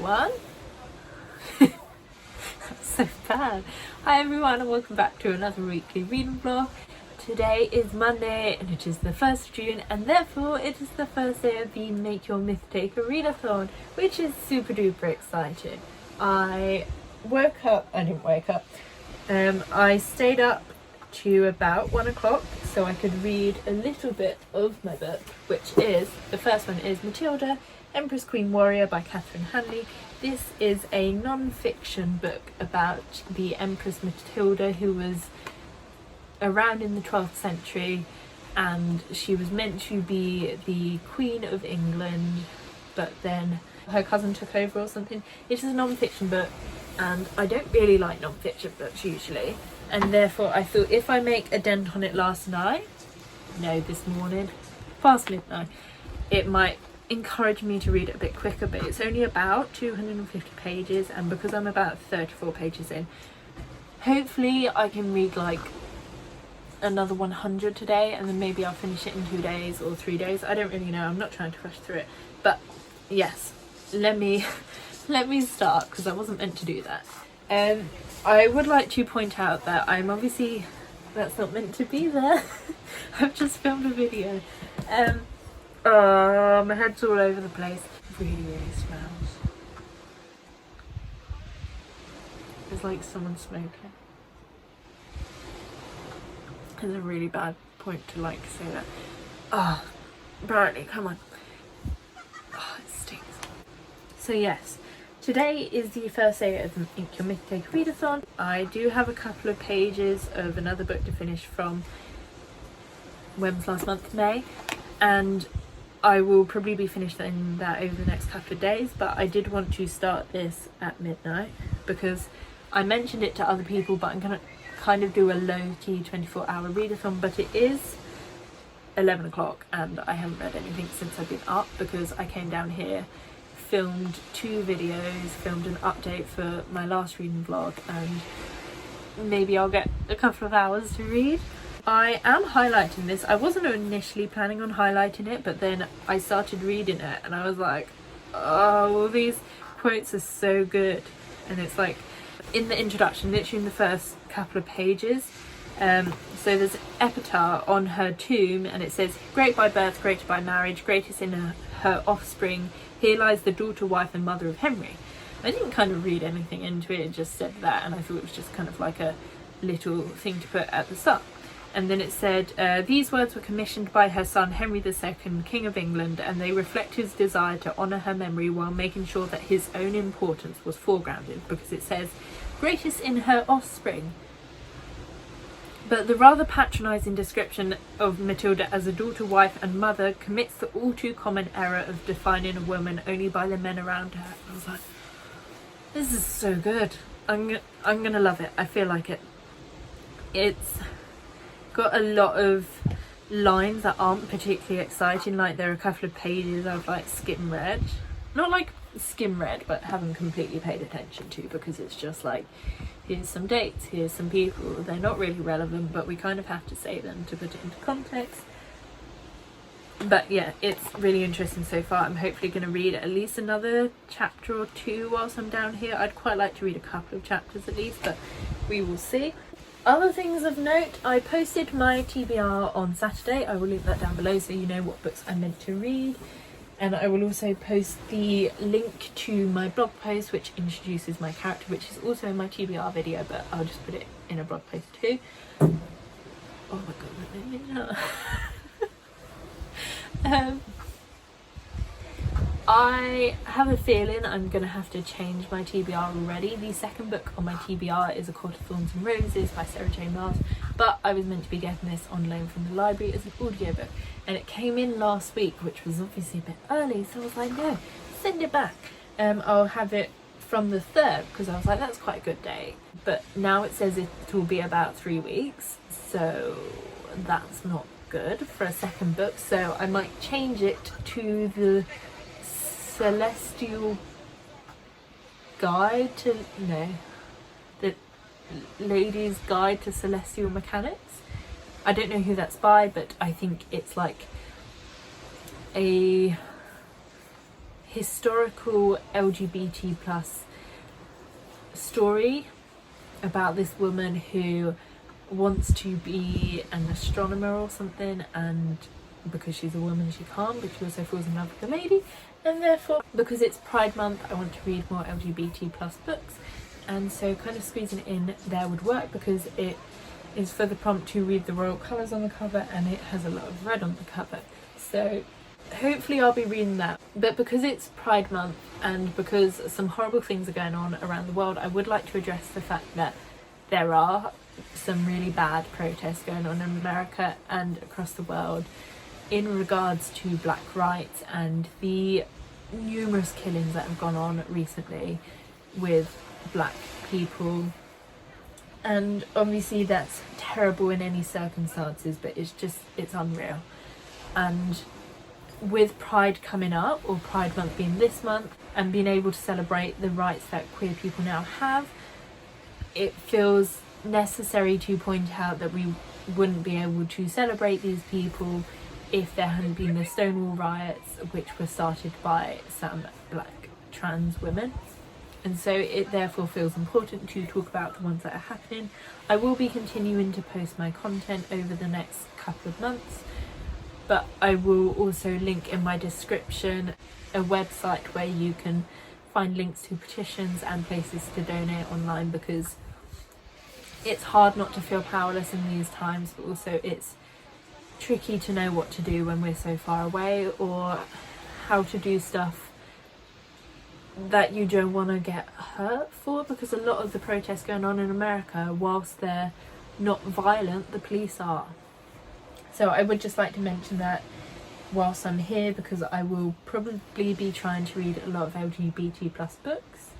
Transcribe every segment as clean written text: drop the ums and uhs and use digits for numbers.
everyone. That's so bad. Hi everyone and welcome back to another weekly reading vlog. Today is Monday and it is the 1st of June and therefore it is the first day of the Make Your Myth Taker readathon, which is super duper exciting. I didn't wake up. I stayed up to about 1 o'clock so I could read a little bit of my book, which is, the first one is Matilda, Empress Queen Warrior by Catherine Hanley. This is a non-fiction book about the Empress Matilda, who was around in the 12th century and she was meant to be the Queen of England, but then her cousin took over or something. It is a non-fiction book and I don't really like non-fiction books usually, and therefore I thought if I make a dent on it this morning, past midnight, it might encourage me to read it a bit quicker. But it's only about 250 pages and because I'm about 34 pages in, hopefully I can read like another 100 today and then maybe I'll finish it in 2 days or 3 days. I don't really know, I'm not trying to rush through it, but yes, let me start because I wasn't meant to do that. I would like to point out that I'm obviously, that's not meant to be there. I've just filmed a video. My head's all over the place. Really smells. It's like someone smoking. It's a really bad point to like say that. Oh, Bradley, come on. Oh, it stinks. So yes, today is the first day of the Make Your Myth Taker readathon. I do have a couple of pages of another book to finish from when was last month, May, and I will probably be finishing that over the next couple of days, but I did want to start this at midnight because I mentioned it to other people, but I'm gonna kind of do a low-key 24-hour readathon, but it is 11 o'clock and I haven't read anything since I've been up because I came down here, filmed 2 videos, filmed an update for my last reading vlog, and maybe I'll get a couple of hours to read. I am highlighting this. I wasn't initially planning on highlighting it, but then I started reading it and I was like, oh, these quotes are so good. And it's like in the introduction, literally in the first couple of pages, so there's an epitaph on her tomb and it says, great by birth, great by marriage, greatest in her offspring, here lies the daughter, wife and mother of Henry. I didn't kind of read anything into it, it just said that, and I thought it was just kind of like a little thing to put at the start. And then it said, these words were commissioned by her son Henry II, King of England, and they reflect his desire to honour her memory while making sure that his own importance was foregrounded, because it says, greatest in her offspring. But the rather patronising description of Matilda as a daughter, wife and mother commits the all too common error of defining a woman only by the men around her. I was like, this is so good. I'm gonna love it. I feel like it. It's got a lot of lines that aren't particularly exciting, like there are a couple of pages I've like skim read, not like skim read, but haven't completely paid attention to, because it's just like, here's some dates, here's some people, they're not really relevant but we kind of have to say them to put it into context. But yeah, it's really interesting so far. I'm hopefully going to read at least another chapter or 2 whilst I'm down here. I'd quite like to read a couple of chapters at least, but we will see. Other things of note, I posted my TBR on Saturday. I will link that down below so you know what books I'm meant to read. And I will also post the link to my blog post which introduces my character, which is also in my TBR video, but I'll just put it in a blog post too. Oh my god, let me know. I have a feeling I'm going to have to change my TBR already. The second book on my TBR is A Court of Thorns and Roses by Sarah J Maas, but I was meant to be getting this on loan from the library as an audiobook, and it came in last week, which was obviously a bit early, so I was like, no, send it back. I'll have it from the 3rd, because I was like, that's quite a good day, but now it says it will be about 3 weeks, so that's not good for a second book, so I might change it to the Celestial Guide to, no, the Lady's Guide to Celestial Mechanics. I don't know who that's by, but I think it's like a historical LGBT plus story about this woman who wants to be an astronomer or something, and because she's a woman she can't, but she also falls in love with a lady, and therefore, because it's Pride Month, I want to read more LGBT plus books, and so kind of squeezing it in there would work, because it is for the prompt to read the royal colours on the cover, and it has a lot of red on the cover, so hopefully I'll be reading that. But because it's Pride Month and because some horrible things are going on around the world, I would like to address the fact that there are some really bad protests going on in America and across the world in regards to black rights and the numerous killings that have gone on recently with black people. And obviously that's terrible in any circumstances, but it's unreal. And with Pride coming up, or Pride Month being this month, and being able to celebrate the rights that queer people now have, it feels necessary to point out that we wouldn't be able to celebrate these people if there hadn't been the Stonewall riots, which were started by some black trans women. And so it therefore feels important to talk about the ones that are happening. I will be continuing to post my content over the next couple of months, but I will also link in my description a website where you can find links to petitions and places to donate online, because it's hard not to feel powerless in these times, but also it's tricky to know what to do when we're so far away, or how to do stuff that you don't want to get hurt for, because a lot of the protests going on in America, whilst they're not violent, the police are. So I would just like to mention that whilst I'm here, because I will probably be trying to read a lot of LGBT plus books.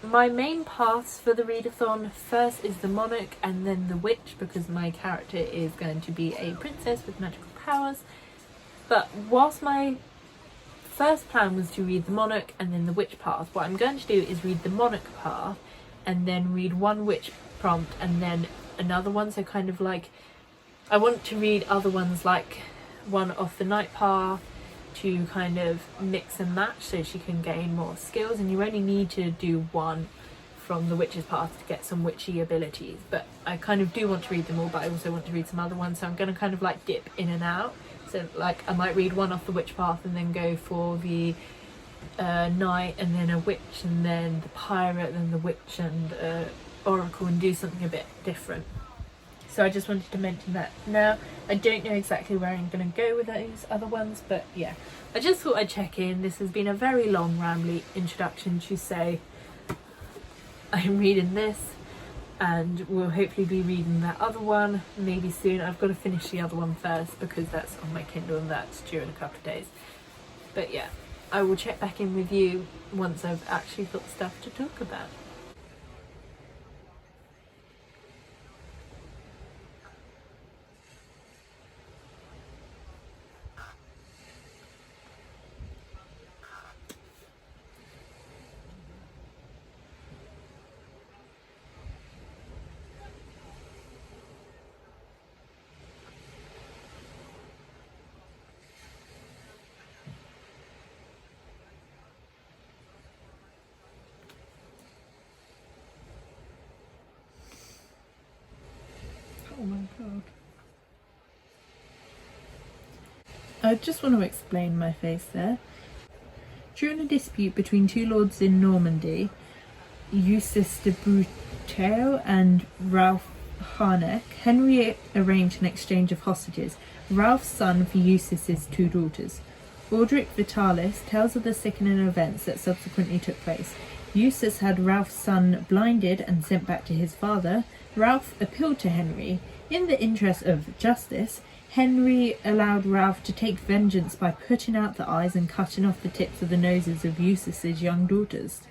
My main paths for the readathon, first is the monarch and then the witch, because my character is going to be a princess with magical powers. But whilst my first plan was to read the monarch and then the witch path, what I'm going to do is read the monarch path and then read one witch prompt and then another one, so kind of like I want to read other ones, like one off the night path, to kind of mix and match so she can gain more skills, and you only need to do one from the witch's path to get some witchy abilities. But I kind of do want to read them all, but I also want to read some other ones, so I'm going to kind of like dip in and out. So like I might read one off the witch path and then go for the knight and then a witch and then the pirate, then the witch and oracle, and do something a bit different. So I just wanted to mention that. Now, I don't know exactly where I'm going to go with those other ones, but yeah, I just thought I'd check in. This has been a very long, rambly introduction to say I'm reading this, and we'll hopefully be reading that other one maybe soon. I've got to finish the other one first because that's on my Kindle and that's due in a couple of days. But yeah, I will check back in with you once I've actually got stuff to talk about. Oh my god. I just want to explain my face there. During a dispute between two lords in Normandy, Eustace de Breteuil and Ralph Harnack, Henry arranged an exchange of hostages, Ralph's son for Eustace's two daughters. Aldrich Vitalis tells of the sickening events that subsequently took place. Eustace had Ralph's son blinded and sent back to his father. Ralph appealed to Henry. In the interest of justice, Henry allowed Ralph to take vengeance by putting out the eyes and cutting off the tips of the noses of Eustace's young daughters.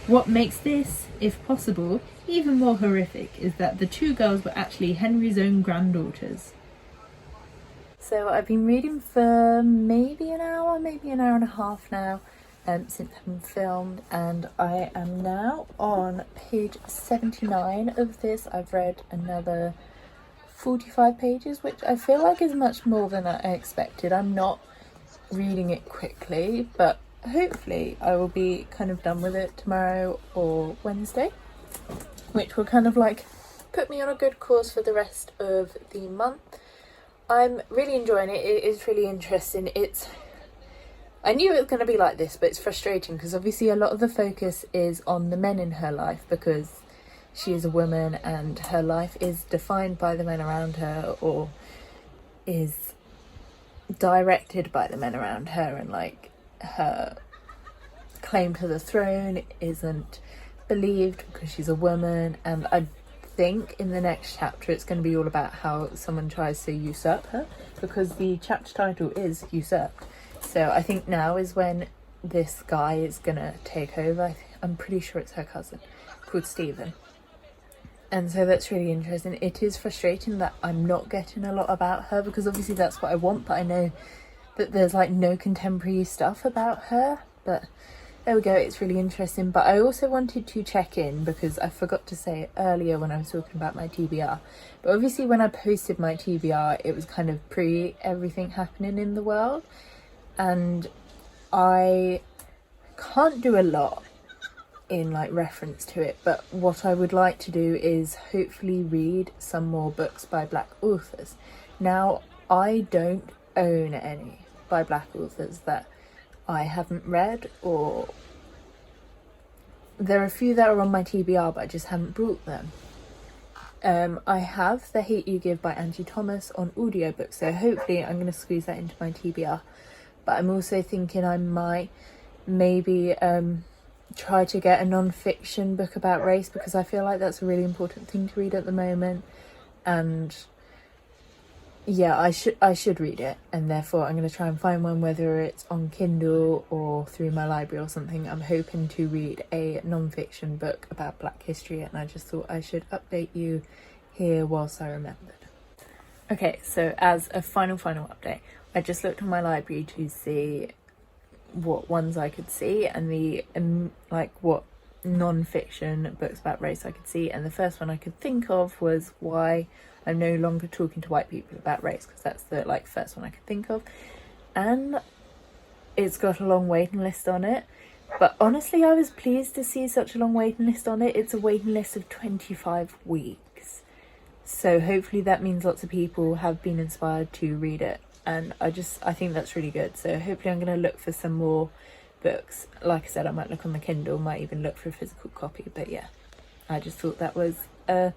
What makes this, if possible, even more horrific is that the two girls were actually Henry's own granddaughters. So I've been reading for maybe an hour and a half now, since having filmed, and I am now on page 79 of this. I've read another 45 pages, which I feel like is much more than I expected. I'm not reading it quickly, but hopefully I will be kind of done with it tomorrow or Wednesday, which will kind of like put me on a good course for the rest of the month. I'm really enjoying it. It is really interesting. I knew it was going to be like this, but it's frustrating because obviously a lot of the focus is on the men in her life because she is a woman and her life is defined by the men around her, or is directed by the men around her, and like her claim to the throne isn't believed because she's a woman. And I think in the next chapter it's going to be all about how someone tries to usurp her, because the chapter title is Usurped. So I think now is when this guy is going to take over. I'm pretty sure it's her cousin called Stephen. And so that's really interesting. It is frustrating that I'm not getting a lot about her, because obviously that's what I want, but I know that there's like no contemporary stuff about her. But there we go, it's really interesting. But I also wanted to check in, because I forgot to say it earlier when I was talking about my TBR. But obviously when I posted my TBR, it was kind of pre everything happening in the world. And I can't do a lot in like reference to it, but what I would like to do is hopefully read some more books by Black authors. Now, I don't own any by Black authors that I haven't read, or there are a few that are on my TBR but I just haven't brought them. I have The Hate You Give by Angie Thomas on audiobook, so hopefully I'm going to squeeze that into my TBR. But I'm also thinking I might maybe try to get a non-fiction book about race, because I feel like that's a really important thing to read at the moment. And yeah, I should read it, and therefore I'm going to try and find one, whether it's on Kindle or through my library or something. I'm hoping to read a non-fiction book about Black history, and I just thought I should update you here whilst I remembered. Okay, so as a final update, I just looked on my library to see what ones I could see, and the like what non-fiction books about race I could see. And the first one I could think of was Why I'm No Longer Talking to White People About Race, because that's the like first one I could think of, and it's got a long waiting list on it. But honestly, I was pleased to see such a long waiting list on it. It's a waiting list of 25 weeks, so hopefully that means lots of people have been inspired to read it, and I think that's really good. So hopefully I'm going to look for some more books. Like I said, I might look on the Kindle, might even look for a physical copy. But yeah, I just thought that was a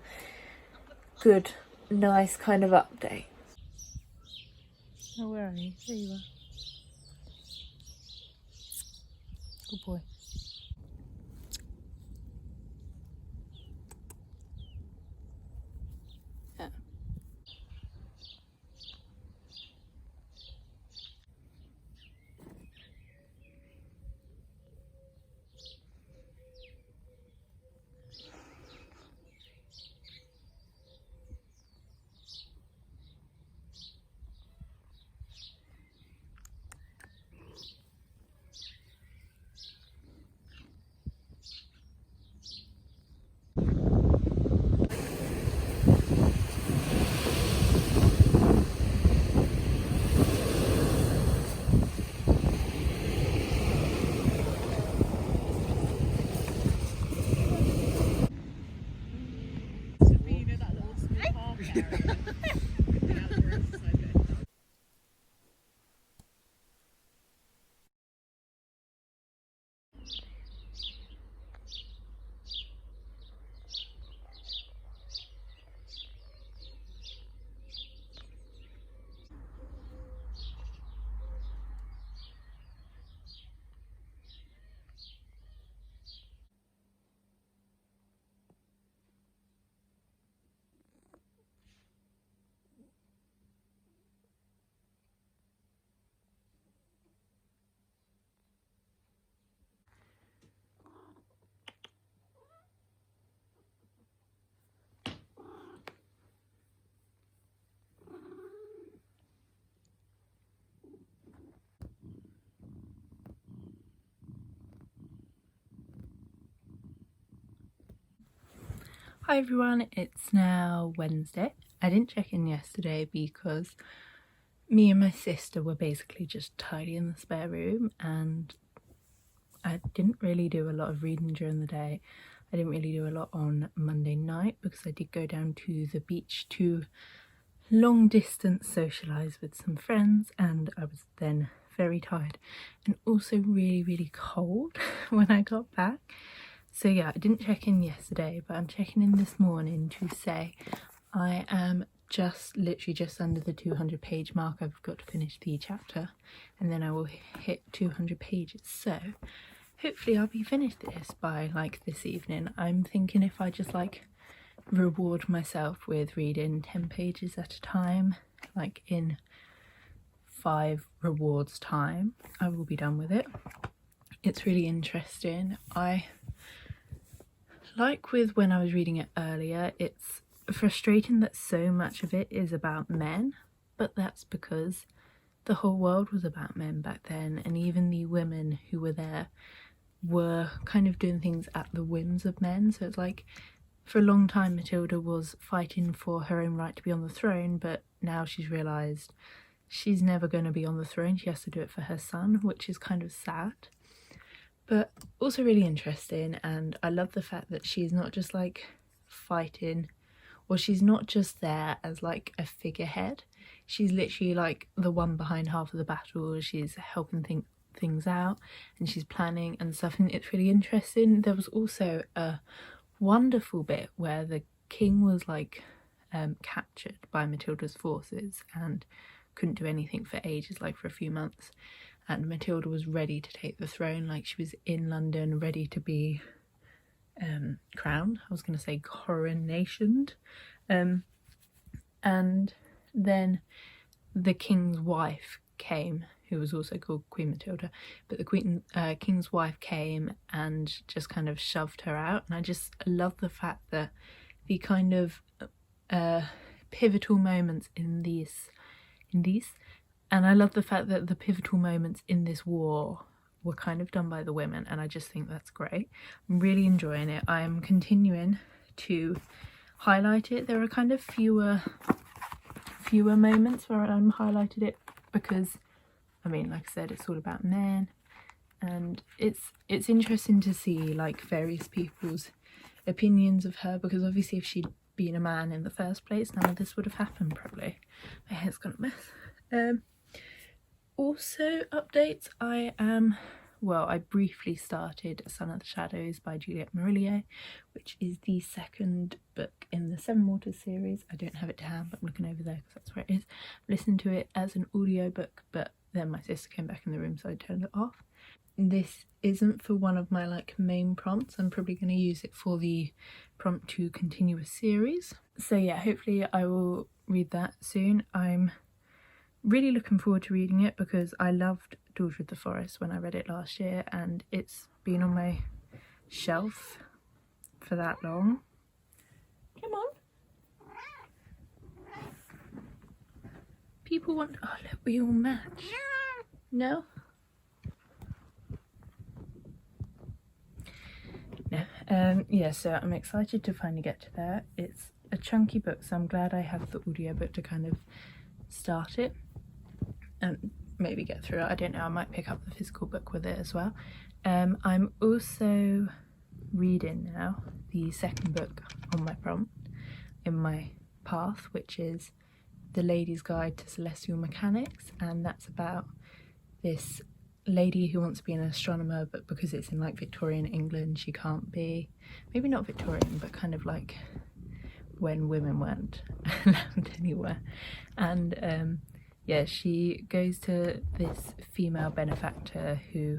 good, nice kind of update. Oh, where are you? There you are. Good boy. Yeah. Hi everyone, it's now Wednesday. I didn't check in yesterday because me and my sister were basically just tidying the spare room, and I didn't really do a lot of reading during the day. I didn't really do a lot on Monday night because I did go down to the beach to long distance socialise with some friends, and I was then very tired and also really cold when I got back. So yeah, I didn't check in yesterday, but I'm checking in this morning to say I am literally just under the 200 page mark. I've got to finish the chapter and then I will hit 200 pages. So hopefully I'll be finished this by like this evening. I'm thinking if I just like reward myself with reading 10 pages at a time, like in 5 rewards time, I will be done with it. It's really interesting. I like with when I was reading it earlier, it's frustrating that so much of it is about men, but that's because the whole world was about men back then, and even the women who were there were kind of doing things at the whims of men. So it's like for a long time Matilda was fighting for her own right to be on the throne, but now she's realised she's never going to be on the throne. She has to do it for her son, which is kind of sad, but also really interesting. And I love the fact that she's not just like fighting, or she's not just there as like a figurehead. She's literally like the one behind half of the battle. She's helping things out and she's planning and stuff, and it's really interesting. There was also a wonderful bit where the king was like captured by Matilda's forces and couldn't do anything for ages, like for a few months, and Matilda was ready to take the throne. Like she was in London ready to be crowned. I was going to say coronationed. And then the king's wife came, who was also called Queen Matilda, but the king's wife came and just kind of shoved her out. And I just love the fact that the kind of pivotal moments in these, and I love the fact that the pivotal moments in this war were kind of done by the women, and I just think that's great. I'm really enjoying it. I am continuing to highlight it. There are kind of fewer moments where I'm highlighted it because, I mean, like I said, it's all about men, and it's interesting to see like various people's opinions of her, because obviously if she'd been a man in the first place, none of this would have happened probably. My hair's gone a mess. Also updates, I briefly started Son of the Shadows by Juliet Marillier, which is the second book in the Seven Waters series. I don't have it to hand, but I'm looking over there because that's where it is. I listened to it as an audiobook, but then my sister came back in the room, so I turned it off. This isn't for one of my like main prompts. I'm probably going to use it for the prompt to continue a series. So yeah, hopefully I will read that soon. I'm really looking forward to reading it because I loved Daughter of the Forest when I read it last year, and it's been on my shelf for that long. Come on. People want, oh look, we all match. No? No. Yeah, so I'm excited to finally get to that. It's a chunky book, so I'm glad I have the audiobook to kind of start it and maybe get through it. I don't know, I might pick up the physical book with it as well. I'm also reading now the second book on my prompt in my path, which is The Lady's Guide to Celestial Mechanics, and that's about this lady who wants to be an astronomer, but because it's in like Victorian England she can't be, maybe not Victorian, but kind of like when women weren't allowed anywhere. And yeah, she goes to this female benefactor who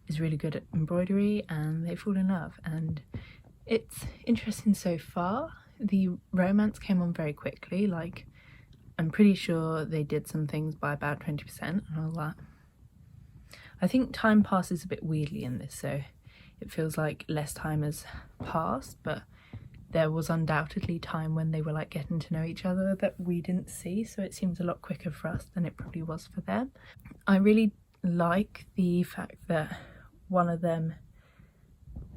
is really good at embroidery, and they fall in love, and it's interesting so far. The romance came on very quickly, like I'm pretty sure they did some things by about 20% and all that. I think time passes a bit weirdly in this, so it feels like less time has passed, but there was undoubtedly time when they were like getting to know each other that we didn't see, so it seems a lot quicker for us than it probably was for them. I really like the fact that one of them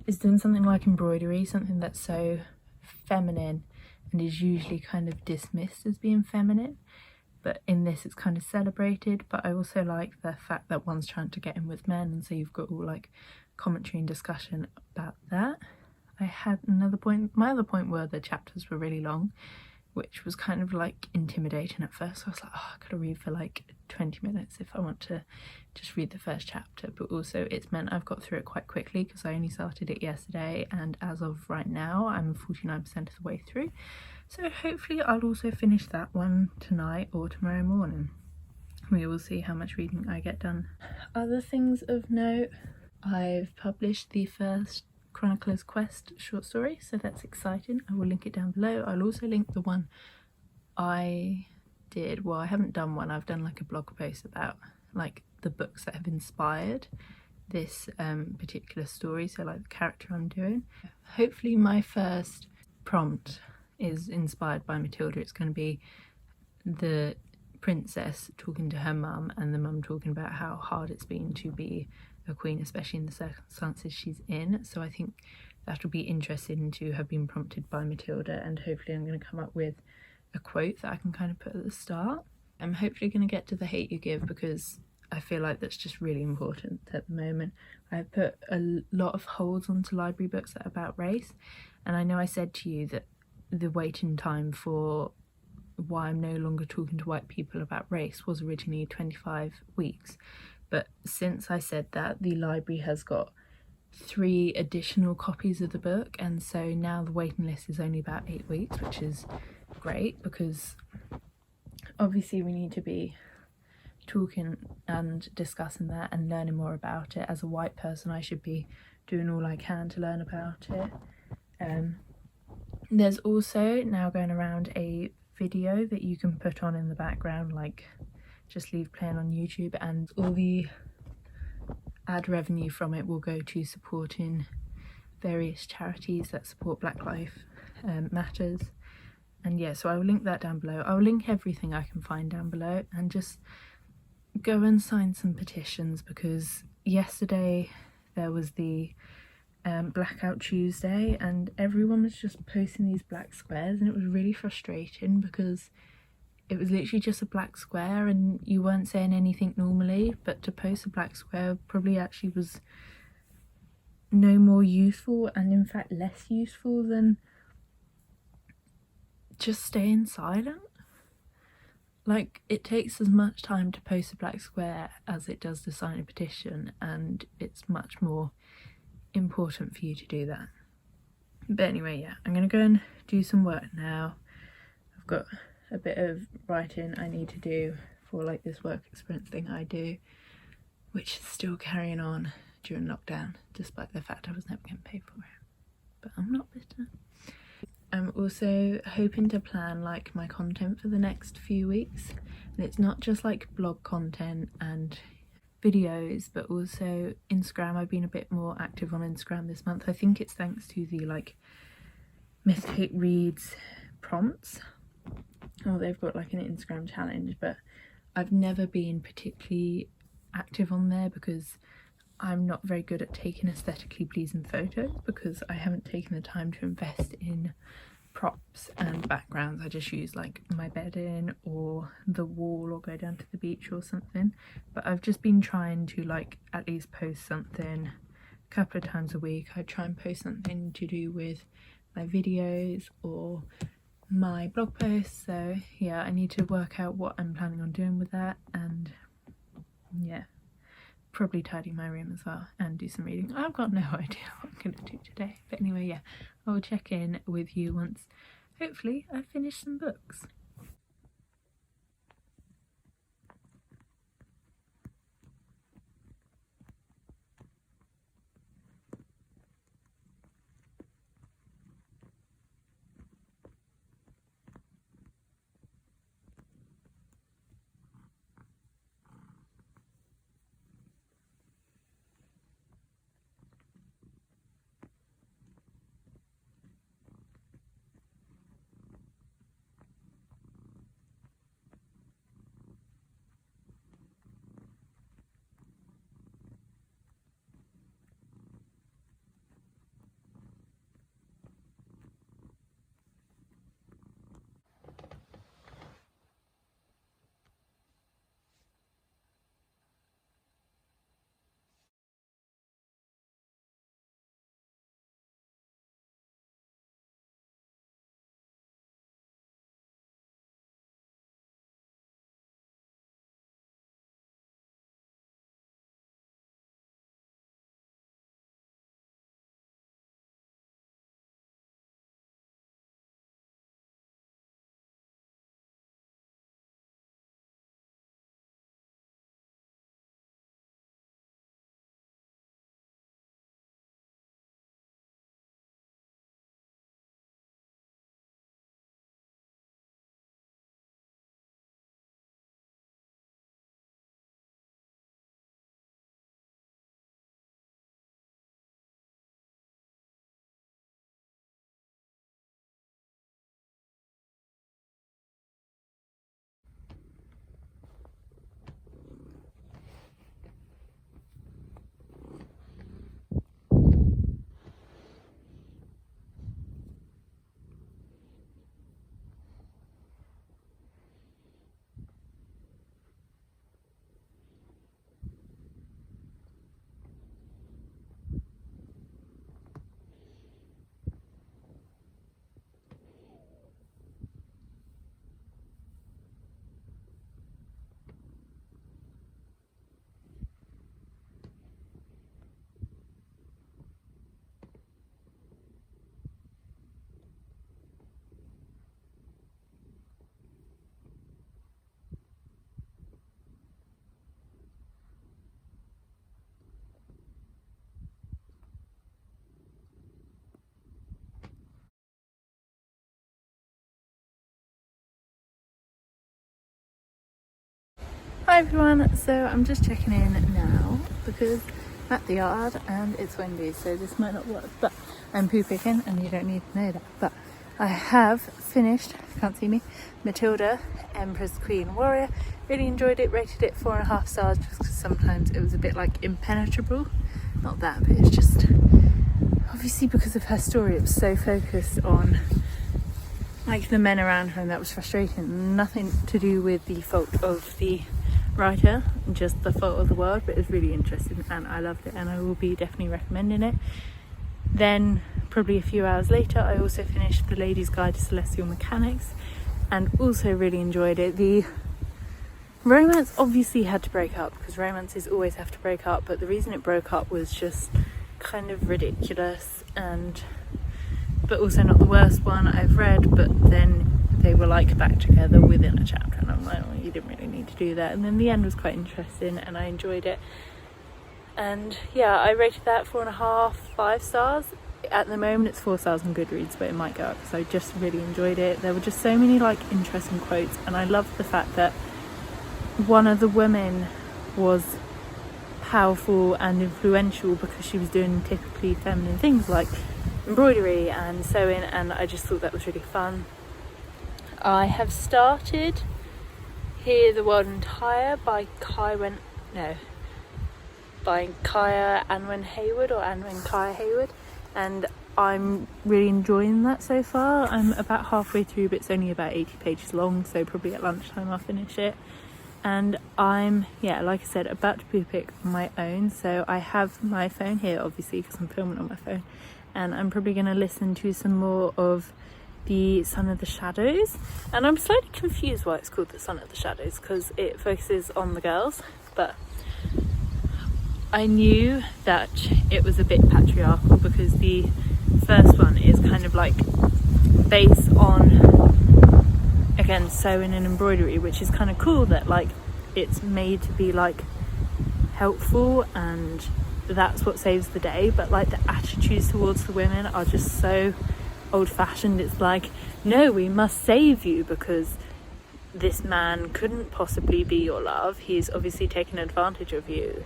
is doing something like embroidery, something that's so feminine and is usually kind of dismissed as being feminine, but in this it's kind of celebrated. But I also like the fact that one's trying to get in with men, and so you've got all like commentary and discussion about that. I had another point. My other point were the chapters were really long, which was kind of like intimidating at first. I was like, oh, I gotta read for like 20 minutes if I want to just read the first chapter. But also it's meant I've got through it quite quickly because I only started it yesterday, and as of right now I'm 49% of the way through. So hopefully I'll also finish that one tonight or tomorrow morning. We will see how much reading I get done. Other things of note, I've published the first Chronicler's Quest short story, so that's exciting. I will link it down below. I'll also link the one I did. Well, I haven't done one. I've done like a blog post about like the books that have inspired this particular story, so like the character I'm doing. Hopefully my first prompt is inspired by Matilda. It's going to be the princess talking to her mum, and the mum talking about how hard it's been to be a queen, especially in the circumstances she's in. So I think that'll be interesting to have been prompted by Matilda, and hopefully I'm going to come up with a quote that I can kind of put at the start. I'm hopefully going to get to the hate you give, because I feel like that's just really important at the moment. I've put a lot of holds onto library books that are about race, and I know I said to you that the waiting time for why I'm no longer talking to white people about race was originally 25 weeks. But since I said that, the library has got 3 additional copies of the book, and so now the waiting list is only about 8 weeks, which is great, because obviously we need to be talking and discussing that and learning more about it. As a white person, I should be doing all I can to learn about it. There's also now going around a video that you can put on in the background, like just leave playing on YouTube, and all the ad revenue from it will go to supporting various charities that support Black Lives Matters. And yeah, so I will link that down below. I will link everything I can find down below, and just go and sign some petitions, because yesterday there was the Blackout Tuesday, and everyone was just posting these black squares, and it was really frustrating because it was literally just a black square and you weren't saying anything normally. But to post a black square probably actually was no more useful, and in fact less useful than just staying silent. Like, it takes as much time to post a black square as it does to sign a petition, and it's much more important for you to do that. But anyway, yeah, I'm gonna go and do some work now. I've got a bit of writing I need to do for like this work experience thing I do, which is still carrying on during lockdown, despite the fact I was never getting paid for it. But I'm not bitter. I'm also hoping to plan like my content for the next few weeks, and it's not just like blog content and videos, but also Instagram. I've been a bit more active on Instagram this month. I think it's thanks to the like Mistake Reads prompts. Oh, they've got like an Instagram challenge, but I've never been particularly active on there because I'm not very good at taking aesthetically pleasing photos, because I haven't taken the time to invest in props and backgrounds. I just use like my bedding or the wall, or go down to the beach or something. But I've just been trying to like at least post something a couple of times a week. I try and post something to do with my videos or my blog posts. So yeah, I need to work out what I'm planning on doing with that, and yeah, probably tidy my room as well and do some reading. I've got no idea what I'm gonna do today, but anyway, yeah, I will check in with you once hopefully I've finished some books. Hi everyone, so I'm just checking in now because I'm at the yard and it's windy, so this might not work, but I'm poo picking and you don't need to know that. But I have finished, you can't see me, Matilda, Empress, Queen, Warrior. Really enjoyed it, rated it 4.5 stars just because sometimes it was a bit like impenetrable. Not that, but it's just obviously because of her story, it was so focused on like the men around her, and that was frustrating. Nothing to do with the fault of the writer, just the fault of the world, but it's really interesting and I loved it and I will be definitely recommending it. Then probably a few hours later I also finished The Lady's Guide to Celestial Mechanics and also really enjoyed it. The romance obviously had to break up because romances always have to break up, but the reason it broke up was just kind of ridiculous, and but also not the worst one I've read. But then they were like back together within a chapter and I'm like, oh, you didn't really need to do that. And then the end was quite interesting and I enjoyed it. And yeah, I rated that 4.5, 5 stars. At the moment it's 4 stars on Goodreads, but it might go up because I just really enjoyed it. There were just so many like interesting quotes, and I loved the fact that one of the women was powerful and influential because she was doing typically feminine things like embroidery and sewing, and I just thought that was really fun. I have started Hear the World Entire by Kaya Anwen Hayward or Anwen Kaya Hayward, and I'm really enjoying that so far. I'm about halfway through, but it's only about 80 pages long, so probably at lunchtime I'll finish it. And I'm, yeah, like I said, about to poo pick on my own, so I have my phone here obviously because I'm filming on my phone, and I'm probably going to listen to some more of The Son of the Shadows. And I'm slightly confused why it's called The Son of the Shadows because it focuses on the girls, but I knew that it was a bit patriarchal because the first one is kind of like based on, again, sewing and embroidery, which is kind of cool that like it's made to be like helpful and that's what saves the day, but like the attitudes towards the women are just so old-fashioned. It's like, no, we must save you because this man couldn't possibly be your love, he's obviously taken advantage of you,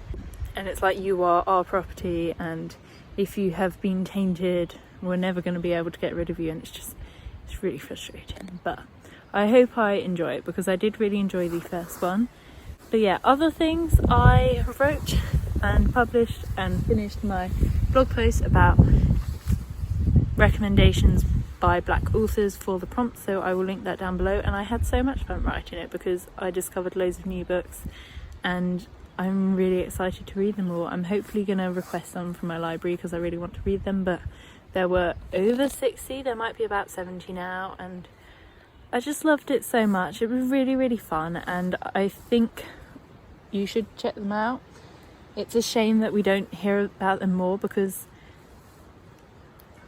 and it's like, you are our property, and if you have been tainted we're never going to be able to get rid of you. And it's really frustrating, but I hope I enjoy it because I did really enjoy the first one. But yeah, other things, I wrote and published and finished my blog post about recommendations by Black authors for the prompt, so I will link that down below. And I had so much fun writing it because I discovered loads of new books and I'm really excited to read them all. I'm hopefully going to request some from my library because I really want to read them, but there were over 60, there might be about 70 now, and I just loved it so much. It was really, really fun, and I think you should check them out. It's a shame that we don't hear about them more because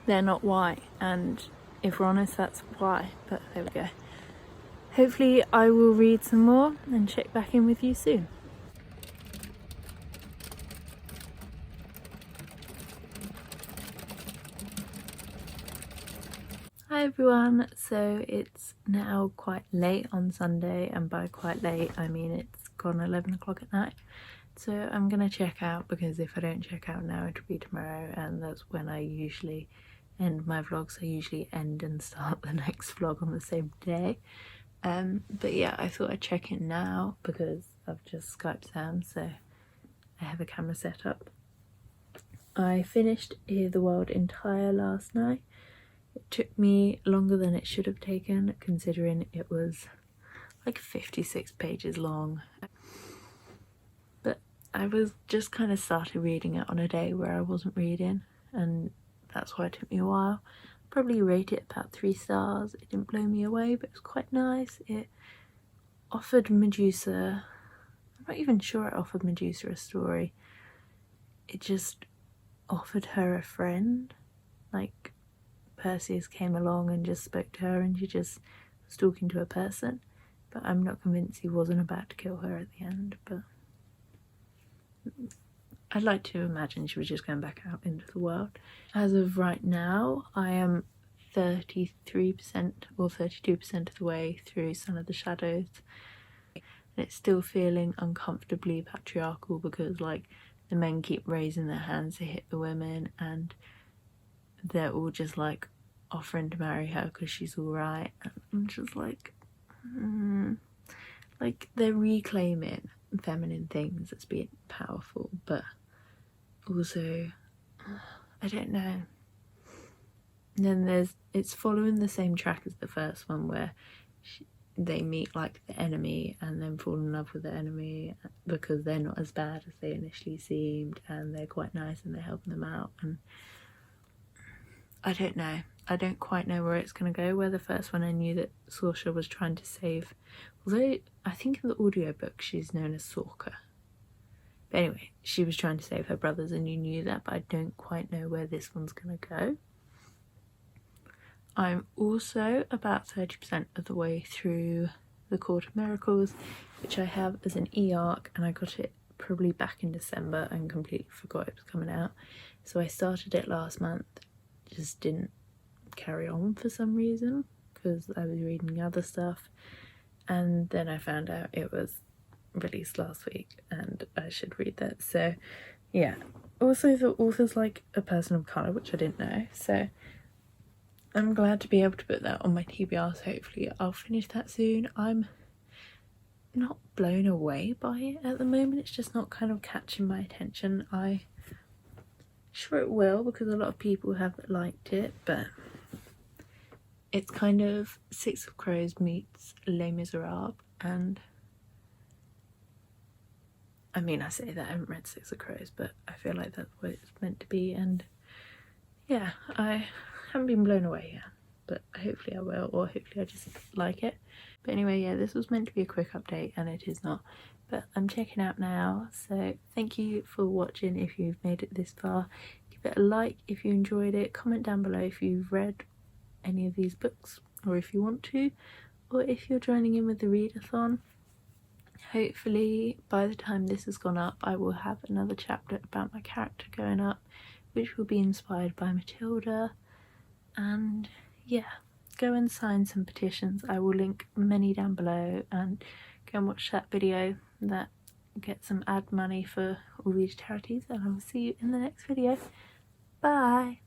they're not white, and if we're honest, that's why. But there we go. Hopefully I will read some more and check back in with you soon. Hi everyone, so it's now quite late on Sunday, and by quite late I mean it's gone 11 o'clock at night. So I'm gonna check out because if I don't check out now it'll be tomorrow, and that's when I usually end my vlogs. I usually end and start the next vlog on the same day. But yeah, I thought I'd check in now because I've just Skyped Sam, so I have a camera set up. I finished Hear the World Entire last night. It took me longer than it should have taken considering it was like 56 pages long. But I was just kind of started reading it on a day where I wasn't reading, and that's why it took me a while. Probably rate it about 3 stars. It didn't blow me away, but it was quite nice. It offered Medusa, I'm not even sure it offered Medusa a story. It just offered her a friend. Like Perseus came along and just spoke to her and she just was talking to a person. But I'm not convinced he wasn't about to kill her at the end, but I'd like to imagine she was just going back out into the world. As of right now, I am 33% or 32% of the way through Son of the Shadows. and it's still feeling uncomfortably patriarchal because like the men keep raising their hands to hit the women, and they're all just like offering to marry her because she's all right, and I'm just like like they're reclaiming feminine things as being powerful, but also I don't know. And then it's following the same track as the first one, where they meet like the enemy and then fall in love with the enemy because they're not as bad as they initially seemed, and they're quite nice and they're helping them out. And I don't know, I don't quite know where it's going to go. Where the first one I knew that Saoirse was trying to save, although I think in the audiobook she's known as Sorka. But anyway, she was trying to save her brothers and you knew that, but I don't quite know where this one's going to go. I'm also about 30% of the way through The Court of Miracles, which I have as an e-arc, and I got it probably back in December and completely forgot it was coming out. So I started it last month, just didn't carry on for some reason because I was reading other stuff, and then I found out it was released last week and I should read that. So yeah, also the author's like a person of colour, which I didn't know, so I'm glad to be able to put that on my TBR, so hopefully I'll finish that soon. I'm not blown away by it at the moment, it's just not kind of catching my attention. I'm sure it will because a lot of people have liked it, but it's kind of Six of Crows meets Les Miserables, and I mean, I say that I haven't read Six of Crows, but I feel like that's what it's meant to be, and yeah, I haven't been blown away yet, but hopefully I will, or hopefully I just like it. But anyway, yeah, this was meant to be a quick update and it is not, but I'm checking out now. So thank you for watching. If you've made it this far, give it a like if you enjoyed it, comment down below if you've read any of these books or if you want to, or if you're joining in with the readathon. Hopefully by the time this has gone up I will have another chapter about my character going up, which will be inspired by Matilda. And yeah, go and sign some petitions. I will link many down below, and go and watch that video that gets some ad money for all these charities, and I will see you in the next video. Bye.